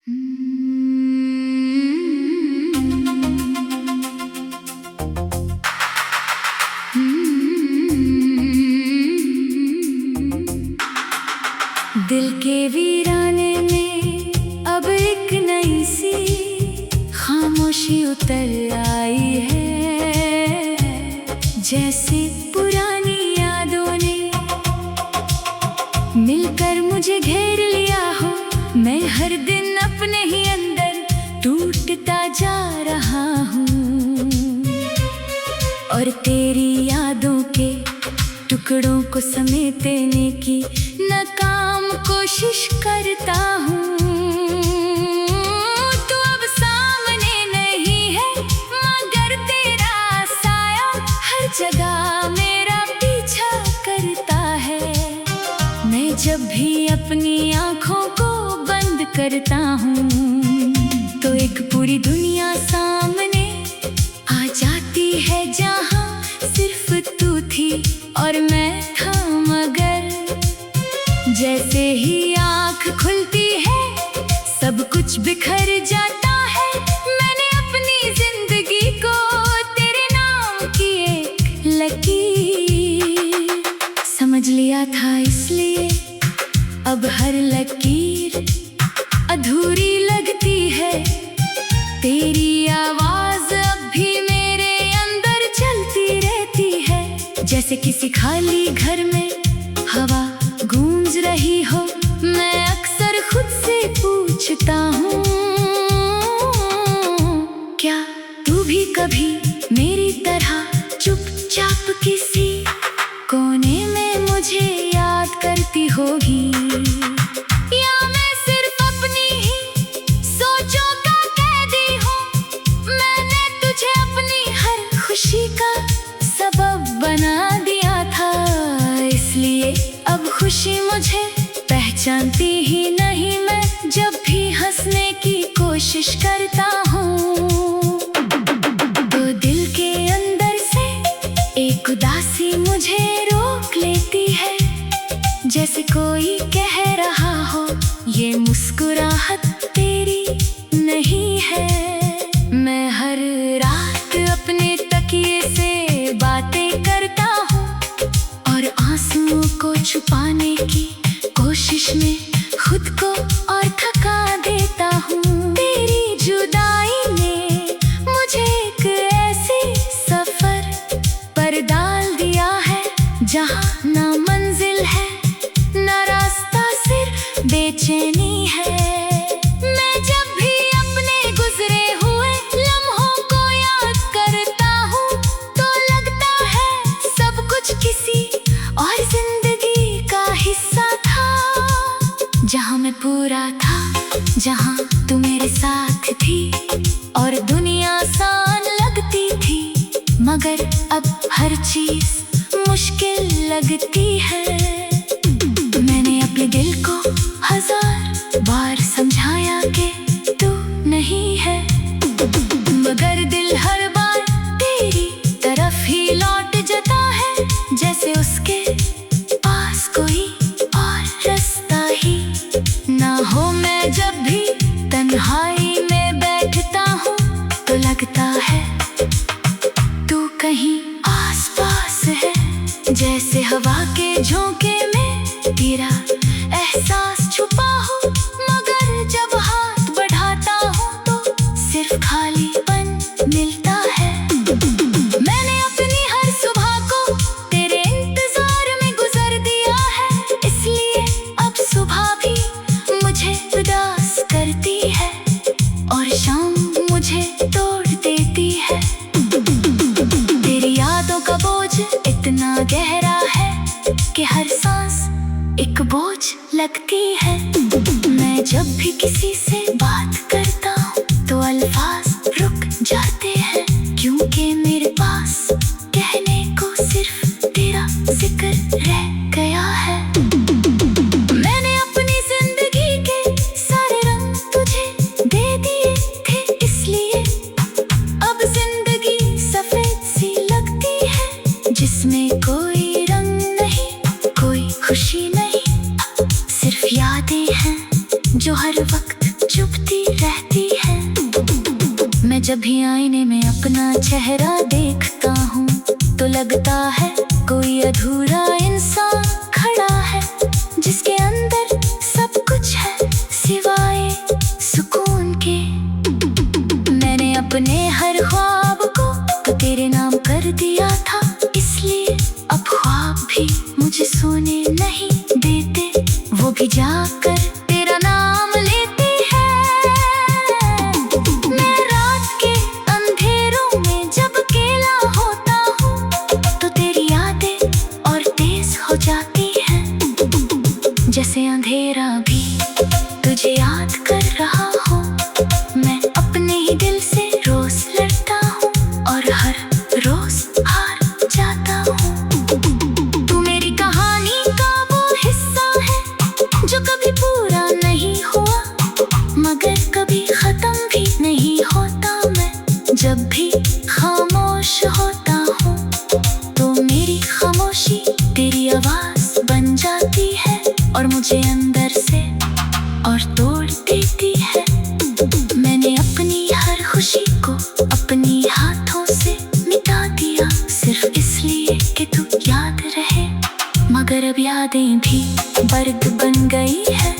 दिल के वीराने में अब एक नई सी खामोशी उतर आई है। जैसे पुरानी यादों ने मिलकर मुझे घेर लिया हो, मैं हर दिन अपने ही अंदर टूटता जा रहा हूँ और तेरी यादों के टुकड़ों को समेटने की नाकाम कोशिश करता हूँ। तू अब सामने नहीं है, मगर तेरा साया हर जगह मेरा पीछा करता है। मैं जब भी अपनी आँखों को बंद करता हूँ तो एक पूरी दुनिया सामने आ जाती है, जहाँ सिर्फ तू थी और मैं था। मगर जैसे ही आँख खुलती है सब कुछ बिखर जाता है। मैंने अपनी जिंदगी को तेरे नाम की एक लकीर समझ लिया था, इसलिए अब हर लकीर अधूरी लगती है। तेरी आवाज अब भी मेरे अंदर चलती रहती है। जैसे किसी खाली घर में हवा गूंज रही हो, मैं अक्सर खुद से पूछता हूँ, क्या तू भी कभी मेरी तरह चुपचाप किसी कोने में मुझे याद करती होगी, या मैं सिर्फ अपनी ही सोचों का कैदी हूँ। मैंने तुझे अपनी हर खुशी का सबब बना दिया था, इसलिए अब खुशी मुझे पहचानती ही नहीं। मैं जब भी हंसने की कोशिश करता हूँ तो दिल के अंदर से एक उदासी मुझे रोक लेती है। जैसे कोई कह रहा हो, ये मुस्कुराहट तेरी नहीं है। मैं हर रात अपने तकिए से बातें करता हूँ और आंसुओं को छुपाने की कोशिश में खुद को और थका देता हूँ। तेरी जुदाई ने मुझे एक ऐसे सफर पर डाल दिया है, जहाँ ना मंजिल है ना रास्ता, सिर्फ बेचैनी है। मैं जब भी अपने गुजरे हुए लम्हों को याद करता हूँ तो लगता है सब कुछ किसी और जिंदगी का हिस्सा था, जहाँ मैं पूरा था, जहाँ तू मेरे साथ थी और दुनिया आसान लगती थी। मगर अब हर चीज मुश्किल लगती है। मैंने अपने दिल को हजार बार समझाया कि तू नहीं है, मगर दिल हर बार तेरी तरफ ही लौट जाता है। जैसे उसके पास कोई और रास्ता ही ना हो। मैं जब भी तन्हाई में बैठता हूँ तो लगता है तू कहीं आसपास है। जैसे हवा के झोंके में तेरा एहसास छुपा हो, मगर जब हाथ बढ़ाता हूँ तो सिर्फ खालीपन मिलता है। मैंने अपनी हर सुबह को तेरे इंतजार में गुजर दिया है, इसलिए अब सुबह भी मुझे उदास करती है और शाम मुझे तोड़ देती है। तेरी यादों का बोझ इतना गहरा है कि हर सांस एक बोझ लगती है। मैं जब भी किसी से बात करता हूँ तो अल्फाज रुक जाते हैं, क्योंकि मेरे पास कहने को सिर्फ तेरा जिक्र रह गया है। मैंने अपनी जिंदगी के सारे रंग तुझे दे दिए थे, इसलिए अब जिंदगी सफेद सी लगती है, जिसमें कोई रंग नहीं, कोई खुशी नहीं, सिर्फ यादें हैं जो हर वक्त जब भी आईने में अपना चेहरा देखता हूँ तो लगता है कोई अधूरा इंसान खड़ा है, जिसके अंदर सब कुछ है सिवाय सुकून के। मैंने अपने हर ख्वाब को तो तेरे नाम कर दिया था, इसलिए अब ख्वाब भी मुझे सोने नहीं देते, वो भी जाकर तेरा नाम लेते हैं। मैं रात के अंधेरों में जब अकेला होता हूँ तो तेरी यादें और तेज हो जाती हैं, जैसे अंधेरा भी तुझे याद कर रहा हो। मैं अपने ही दिल से रोज लड़ता हूँ और हर रोज हार जाता हूँ। तू मेरी कहानी का वो हिस्सा है जो कभी पूरा नहीं हुआ, मगर कभी खत्म भी नहीं होता। मैं जब भी खामोश होता हूँ तो मेरी खामोशी तेरी आवाज बन जाती है और मुझे अंदर से और तोड़ देती है। मैंने अपनी हर खुशी को अपनी हाथों से मिटा दिया, सिर्फ इसलिए कि तू याद रहे, मगर अब यादें भी बर्द बन गई है।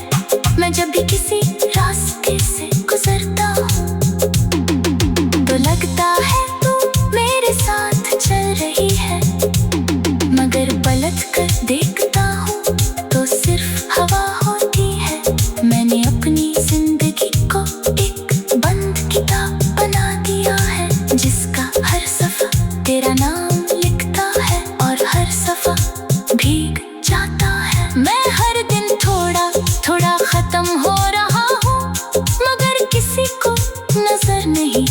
मैं जब भी किसी रास्ते से गुजरता हूँ तो लगता है तू मेरे साथ चल रही है, मगर पलट कर देखता हूँ तो सिर्फ हवा होती है। मैंने अपनी जिंदगी को एक बंद किताब बना दिया है, जिसका हर सफा तेरा नाम लिखता है और हर सफा भीग जाता है। मैं हर दिन थोड़ा थोड़ा खत्म हो रहा हूँ, मगर किसी को नजर नहीं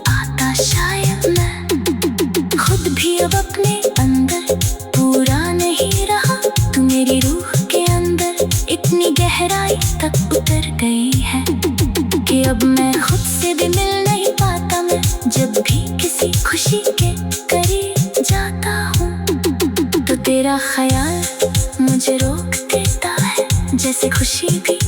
आता। शायद मैं खुद भी अब अपने अंदर पूरा नहीं रहा। तू मेरी रूह के अंदर इतनी गहराई तक उतर गई है कि अब मैं खुद से भी मिल नहीं पाता। मैं जब भी किसी खुशी के करीब जाता हूँ तो तेरा ख्याल मुझे रोक देता है, जैसे खुशी भी